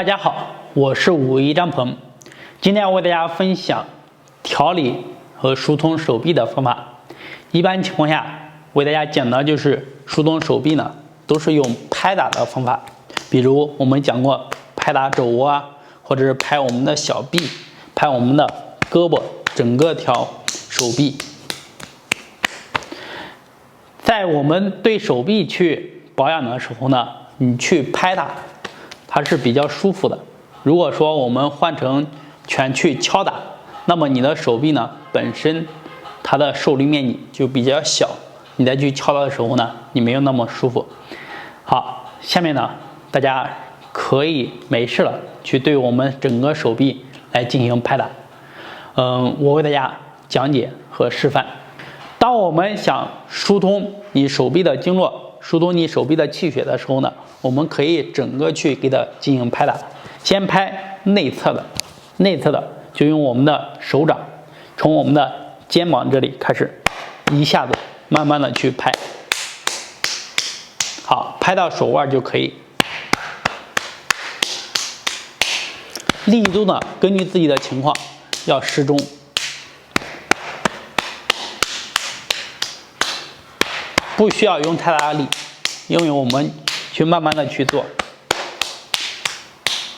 大家好，我是武艺张鹏，今天要为大家分享调理和疏通手臂的方法。一般情况下，为大家讲的就是疏通手臂呢，都是用拍打的方法，比如我们讲过拍打肘窝啊，或者是拍我们的小臂，拍我们的胳膊，整个条手臂。在我们对手臂去保养的时候呢，你去拍打，它是比较舒服的。如果说我们换成拳去敲打，那么你的手臂呢本身它的受力面积就比较小，你再去敲打的时候呢，你没有那么舒服。好，下面呢大家可以没事了去对我们整个手臂来进行拍打。我为大家讲解和示范。当我们想疏通你手臂的经络，疏通你手臂的气血的时候呢，我们可以整个去给它进行拍打。先拍内侧的就用我们的手掌，从我们的肩膀这里开始，一下子慢慢的去拍。好，拍到手腕就可以。力度呢，根据自己的情况要适中。不需要用太大的力，因为我们去慢慢的去做。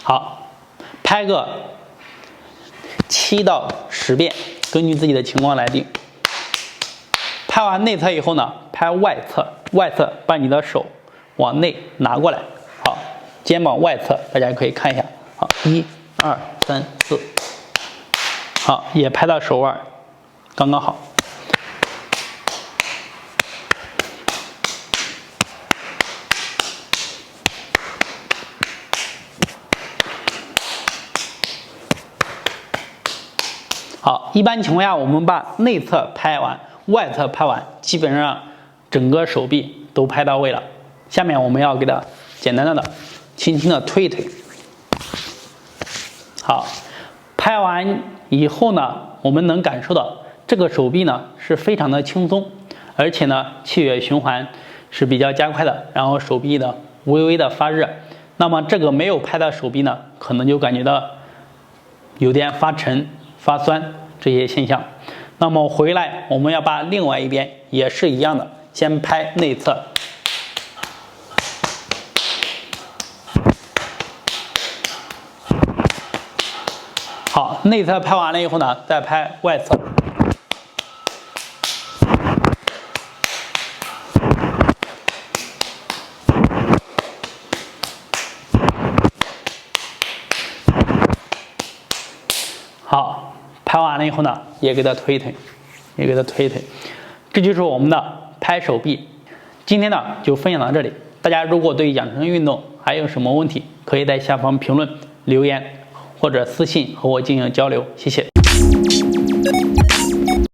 好，拍个7到10遍，根据自己的情况来定。拍完内侧以后呢，拍外侧，把你的手往内拿过来。好，肩膀外侧，大家可以看一下。好，1、2、3、4。好，也拍到手腕，刚刚好。好，一般情况下，我们把内侧拍完，外侧拍完，基本上整个手臂都拍到位了。下面我们要给它简单的、轻轻的推一推。好，拍完以后呢，我们能感受到这个手臂呢是非常的轻松，而且呢气血循环是比较加快的，然后手臂呢微微的发热。那么这个没有拍的手臂呢，可能就感觉到有点发沉、发酸这些现象。那么回来我们要把另外一边也是一样的，先拍内侧。好，内侧拍完了以后呢，再拍外侧。好，拍完了以后呢，也给它推一推，这就是我们的拍手臂。今天呢就分享到这里，大家如果对养生运动还有什么问题，可以在下方评论留言或者私信和我进行交流，谢谢。